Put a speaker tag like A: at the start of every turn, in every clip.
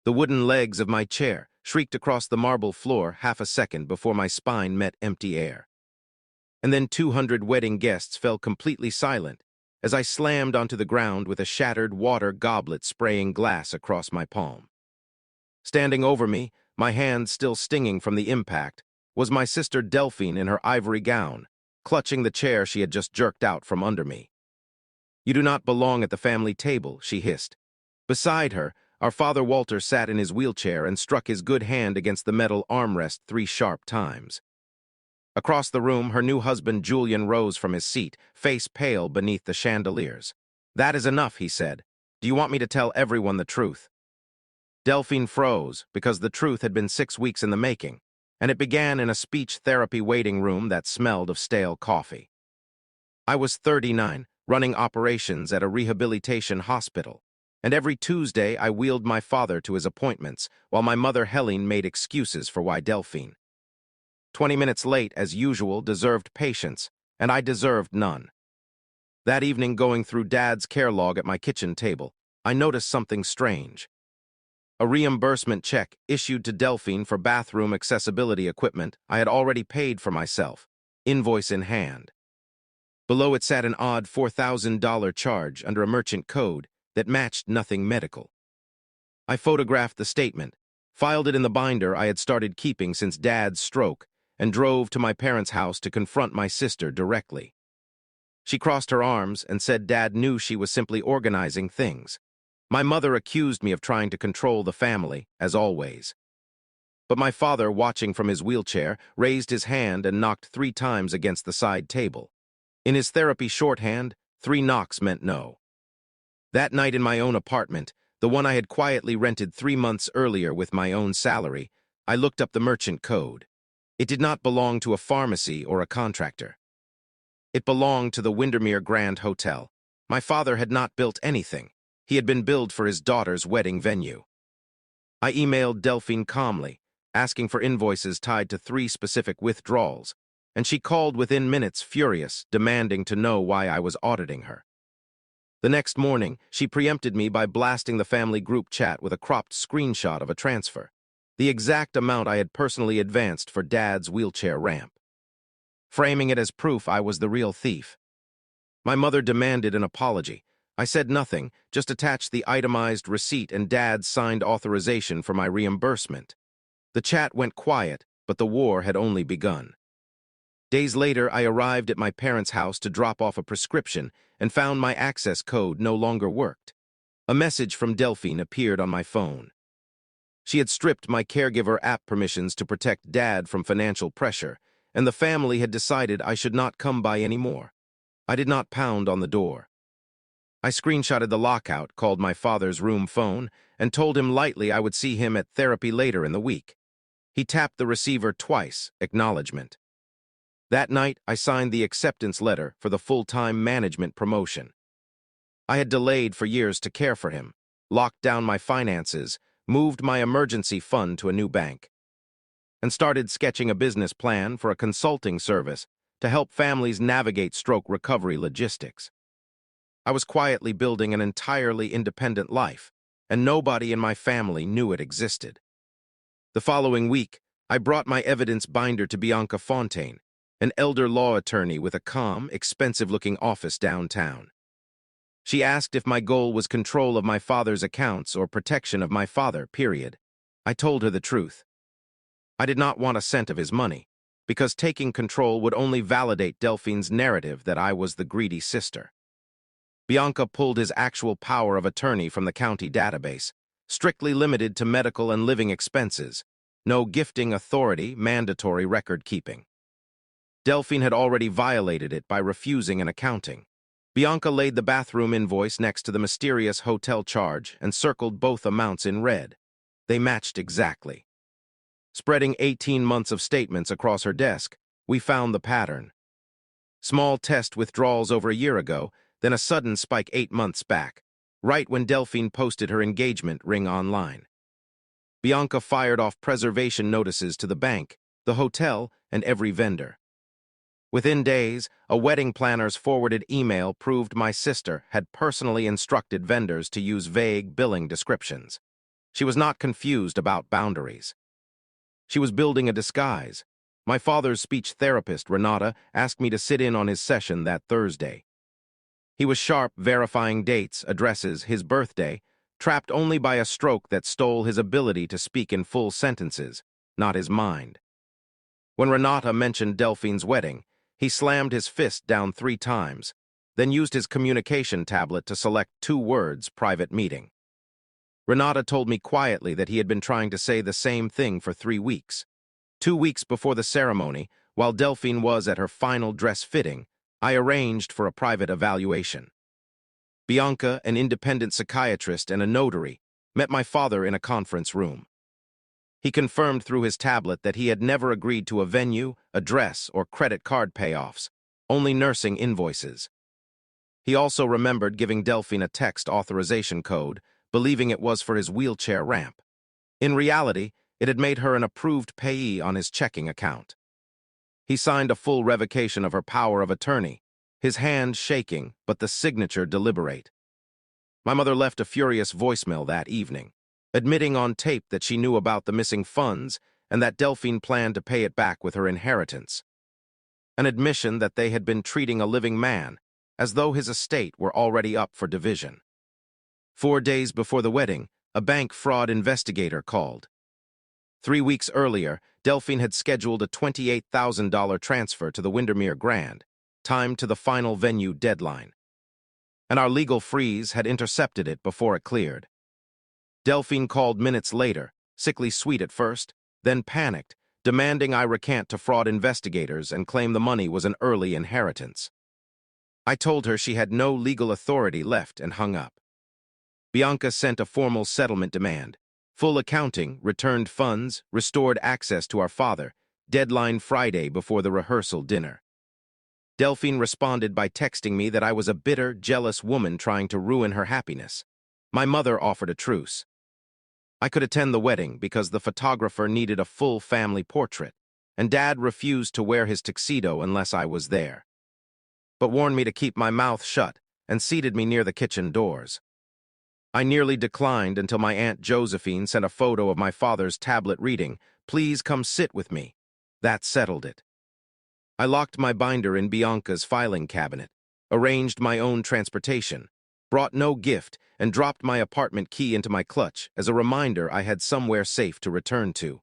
A: The wooden legs of my chair shrieked across the marble floor half a second before my spine met empty air. And then 200 wedding guests fell completely silent as I slammed onto the ground with a shattered water goblet spraying glass across my palm. Standing over me, my hands still stinging from the impact, was my sister Delphine in her ivory gown, clutching the chair she had just jerked out from under me. "You do not belong at the family table," she hissed. Beside her, our father Walter sat in his wheelchair and struck his good hand against the metal armrest 3 sharp times. Across the room, her new husband Julian rose from his seat, face pale beneath the chandeliers. "That is enough," he said. "Do you want me to tell everyone the truth?" Delphine froze, because the truth had been 6 weeks in the making, and it began in a speech therapy waiting room that smelled of stale coffee. I was 39, running operations at a rehabilitation hospital, and every Tuesday I wheeled my father to his appointments, while my mother Helene made excuses for why Delphine, 20 minutes late as usual, deserved patience, and I deserved none. That evening, going through Dad's care log at my kitchen table, I noticed something strange. A reimbursement check issued to Delphine for bathroom accessibility equipment I had already paid for myself, invoice in hand. Below it sat an odd $4,000 charge under a merchant code that matched nothing medical. I photographed the statement, filed it in the binder I had started keeping since Dad's stroke, and drove to my parents' house to confront my sister directly. She crossed her arms and said Dad knew she was simply organizing things. My mother accused me of trying to control the family, as always. But my father, watching from his wheelchair, raised his hand and knocked 3 times against the side table. In his therapy shorthand, 3 knocks meant no. That night in my own apartment, the one I had quietly rented 3 months earlier with my own salary, I looked up the merchant code. It did not belong to a pharmacy or a contractor. It belonged to the Windermere Grand Hotel. My father had not built anything. He had been billed for his daughter's wedding venue. I emailed Delphine calmly, asking for invoices tied to 3 specific withdrawals, and she called within minutes, furious, demanding to know why I was auditing her. The next morning, she preempted me by blasting the family group chat with a cropped screenshot of a transfer, the exact amount I had personally advanced for Dad's wheelchair ramp, framing it as proof I was the real thief. My mother demanded an apology. I said nothing, just attached the itemized receipt and Dad's signed authorization for my reimbursement. The chat went quiet, but the war had only begun. Days later, I arrived at my parents' house to drop off a prescription and found my access code no longer worked. A message from Delphine appeared on my phone. She had stripped my caregiver app permissions to protect Dad from financial pressure, and the family had decided I should not come by anymore. I did not pound on the door. I screenshotted the lockout, called my father's room phone, and told him lightly I would see him at therapy later in the week. He tapped the receiver twice, acknowledgement. That night, I signed the acceptance letter for the full-time management promotion. I had delayed for years to care for him, locked down my finances, moved my emergency fund to a new bank, and started sketching a business plan for a consulting service to help families navigate stroke recovery logistics. I was quietly building an entirely independent life, and nobody in my family knew it existed. The following week, I brought my evidence binder to Bianca Fontaine, an elder law attorney with a calm, expensive-looking office downtown. She asked if my goal was control of my father's accounts or protection of my father, period. I told her the truth. I did not want a cent of his money, because taking control would only validate Delphine's narrative that I was the greedy sister. Bianca pulled his actual power of attorney from the county database, strictly limited to medical and living expenses, no gifting authority, mandatory record-keeping. Delphine had already violated it by refusing an accounting. Bianca laid the bathroom invoice next to the mysterious hotel charge and circled both amounts in red. They matched exactly. Spreading 18 months of statements across her desk, we found the pattern. Small test withdrawals over a year ago, then a sudden spike 8 months back, right when Delphine posted her engagement ring online. Bianca fired off preservation notices to the bank, the hotel, and every vendor. Within days, a wedding planner's forwarded email proved my sister had personally instructed vendors to use vague billing descriptions. She was not confused about boundaries. She was building a disguise. My father's speech therapist, Renata, asked me to sit in on his session that Thursday. He was sharp, verifying dates, addresses, his birthday, trapped only by a stroke that stole his ability to speak in full sentences, not his mind. When Renata mentioned Delphine's wedding, he slammed his fist down 3 times, then used his communication tablet to select 2 words, private meeting. Renata told me quietly that he had been trying to say the same thing for 3 weeks. 2 weeks before the ceremony, while Delphine was at her final dress fitting, I arranged for a private evaluation. Bianca, an independent psychiatrist and a notary, met my father in a conference room. He confirmed through his tablet that he had never agreed to a venue, address, or credit card payoffs, only nursing invoices. He also remembered giving Delphine a text authorization code, believing it was for his wheelchair ramp. In reality, it had made her an approved payee on his checking account. He signed a full revocation of her power of attorney, his hand shaking, but the signature deliberate. My mother left a furious voicemail that evening, admitting on tape that she knew about the missing funds and that Delphine planned to pay it back with her inheritance. An admission that they had been treating a living man as though his estate were already up for division. 4 days before the wedding, a bank fraud investigator called. 3 weeks earlier, Delphine had scheduled a $28,000 transfer to the Windermere Grand, timed to the final venue deadline. And our legal freeze had intercepted it before it cleared. Delphine called minutes later, sickly sweet at first, then panicked, demanding I recant to fraud investigators and claim the money was an early inheritance. I told her she had no legal authority left and hung up. Bianca sent a formal settlement demand. Full accounting, returned funds, restored access to our father, deadline Friday before the rehearsal dinner. Delphine responded by texting me that I was a bitter, jealous woman trying to ruin her happiness. My mother offered a truce. I could attend the wedding because the photographer needed a full family portrait, and Dad refused to wear his tuxedo unless I was there, but warned me to keep my mouth shut and seated me near the kitchen doors. I nearly declined until my Aunt Josephine sent a photo of my father's tablet reading, "Please come sit with me." That settled it. I locked my binder in Bianca's filing cabinet, arranged my own transportation, brought no gift, and dropped my apartment key into my clutch as a reminder I had somewhere safe to return to.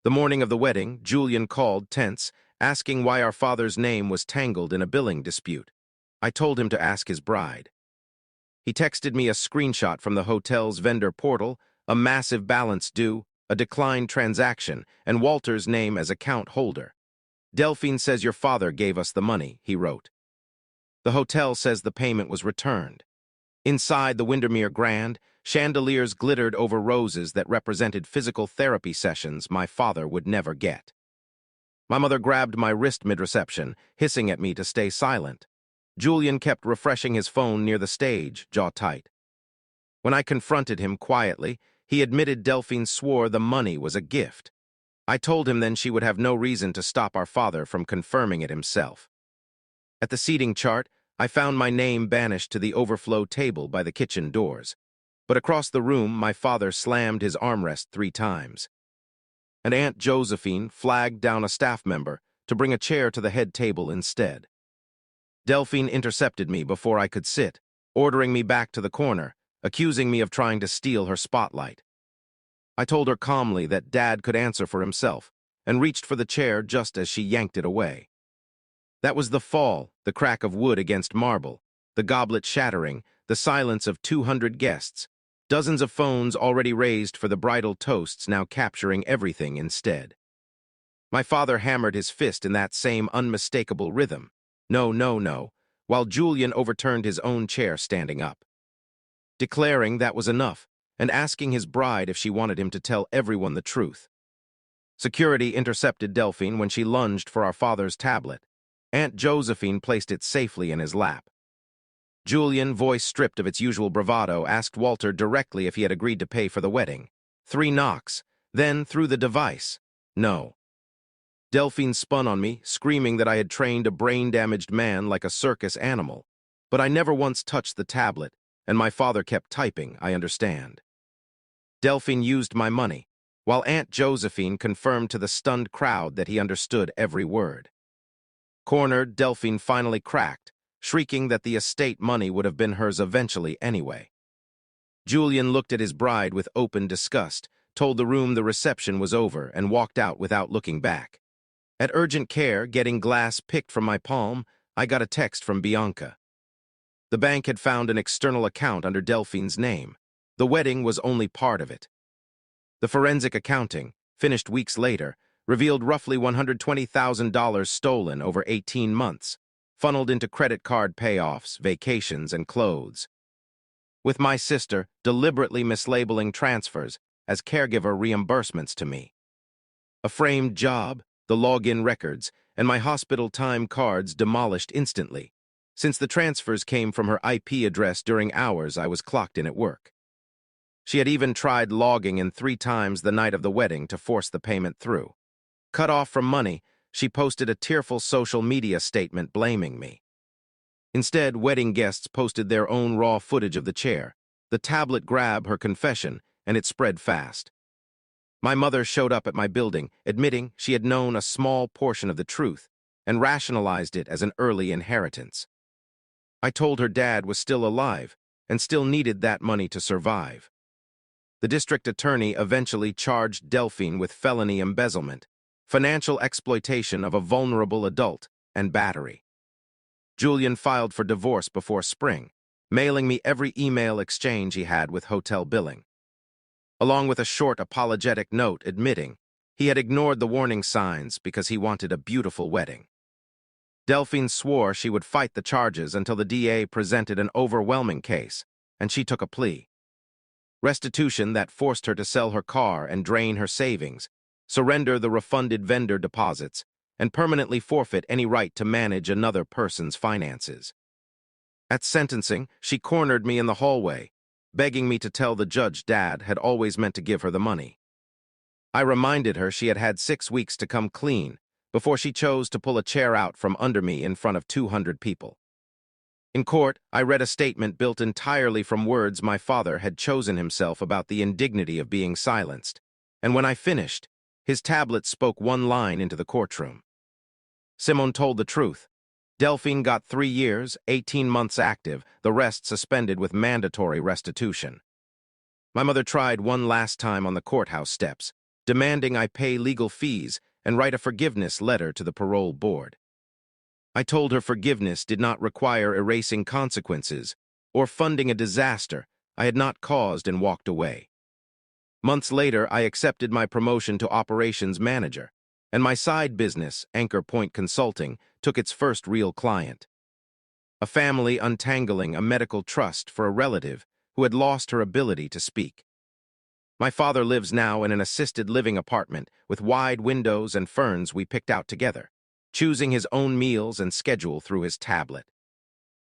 A: The morning of the wedding, Julian called, tense, asking why our father's name was tangled in a billing dispute. I told him to ask his bride. He texted me a screenshot from the hotel's vendor portal, a massive balance due, a declined transaction, and Walter's name as account holder. "Delphine says your father gave us the money," he wrote. The hotel says the payment was returned. Inside the Windermere Grand, chandeliers glittered over roses that represented physical therapy sessions my father would never get. My mother grabbed my wrist mid-reception, hissing at me to stay silent. Julian kept refreshing his phone near the stage, jaw tight. When I confronted him quietly, he admitted Delphine swore the money was a gift. I told him then she would have no reason to stop our father from confirming it himself. At the seating chart, I found my name banished to the overflow table by the kitchen doors. But across the room, my father slammed his armrest 3 times. And Aunt Josephine flagged down a staff member to bring a chair to the head table instead. Delphine intercepted me before I could sit, ordering me back to the corner, accusing me of trying to steal her spotlight. I told her calmly that Dad could answer for himself, and reached for the chair just as she yanked it away. That was the fall, the crack of wood against marble, the goblet shattering, the silence of 200 guests, dozens of phones already raised for the bridal toasts now capturing everything instead. My father hammered his fist in that same unmistakable rhythm. No, no, no, while Julian overturned his own chair standing up, declaring that was enough, and asking his bride if she wanted him to tell everyone the truth. Security intercepted Delphine when she lunged for our father's tablet. Aunt Josephine placed it safely in his lap. Julian, voice stripped of its usual bravado, asked Walter directly if he had agreed to pay for the wedding. 3 knocks, then through the device. No. Delphine spun on me, screaming that I had trained a brain-damaged man like a circus animal. But I never once touched the tablet, and my father kept typing, I understand. Delphine used my money, while Aunt Josephine confirmed to the stunned crowd that he understood every word. Cornered, Delphine finally cracked, shrieking that the estate money would have been hers eventually anyway. Julian looked at his bride with open disgust, told the room the reception was over, and walked out without looking back. At urgent care, getting glass picked from my palm, I got a text from Bianca. The bank had found an external account under Delphine's name. The wedding was only part of it. The forensic accounting, finished weeks later, revealed roughly $120,000 stolen over 18 months, funneled into credit card payoffs, vacations, and clothes. With my sister deliberately mislabeling transfers as caregiver reimbursements to me. A framed job, the login records, and my hospital time cards demolished instantly, since the transfers came from her IP address during hours I was clocked in at work. She had even tried logging in 3 times the night of the wedding to force the payment through. Cut off from money, she posted a tearful social media statement blaming me. Instead, wedding guests posted their own raw footage of the chair, the tablet grab her confession, and it spread fast. My mother showed up at my building, admitting she had known a small portion of the truth and rationalized it as an early inheritance. I told her dad was still alive and still needed that money to survive. The district attorney eventually charged Delphine with felony embezzlement, financial exploitation of a vulnerable adult, and battery. Julian filed for divorce before spring, mailing me every email exchange he had with hotel billing, along with a short apologetic note admitting he had ignored the warning signs because he wanted a beautiful wedding. Delphine swore she would fight the charges until the DA presented an overwhelming case, and she took a plea. Restitution that forced her to sell her car and drain her savings, surrender the refunded vendor deposits, and permanently forfeit any right to manage another person's finances. At sentencing, she cornered me in the hallway, begging me to tell the judge Dad had always meant to give her the money. I reminded her she had had 6 weeks to come clean before she chose to pull a chair out from under me in front of 200 people. In court, I read a statement built entirely from words my father had chosen himself about the indignity of being silenced, and when I finished, his tablet spoke one line into the courtroom. Simone told the truth. Delphine got 3 years, 18 months active, the rest suspended with mandatory restitution. My mother tried one last time on the courthouse steps, demanding I pay legal fees and write a forgiveness letter to the parole board. I told her forgiveness did not require erasing consequences or funding a disaster I had not caused, and walked away. Months later, I accepted my promotion to operations manager, and my side business, Anchor Point Consulting, took its first real client. A family untangling a medical trust for a relative who had lost her ability to speak. My father lives now in an assisted living apartment with wide windows and ferns we picked out together, choosing his own meals and schedule through his tablet.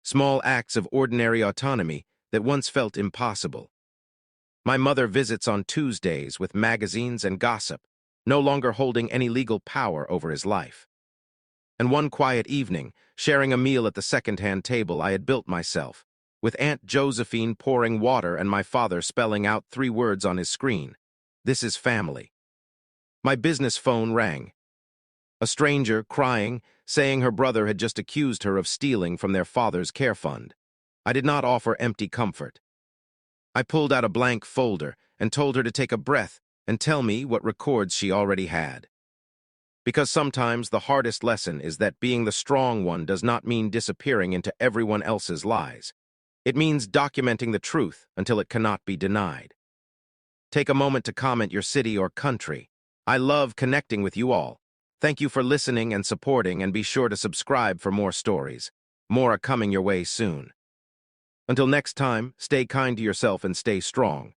A: Small acts of ordinary autonomy that once felt impossible. My mother visits on Tuesdays with magazines and gossip, no longer holding any legal power over his life. And one quiet evening, sharing a meal at the second-hand table I had built myself, with Aunt Josephine pouring water and my father spelling out 3 words on his screen, "This is family." My business phone rang. A stranger, crying, saying her brother had just accused her of stealing from their father's care fund. I did not offer empty comfort. I pulled out a blank folder and told her to take a breath and tell me what records she already had. Because sometimes the hardest lesson is that being the strong one does not mean disappearing into everyone else's lies. It means documenting the truth until it cannot be denied. Take a moment to comment your city or country. I love connecting with you all. Thank you for listening and supporting, and be sure to subscribe for more stories. More are coming your way soon. Until next time, stay kind to yourself and stay strong.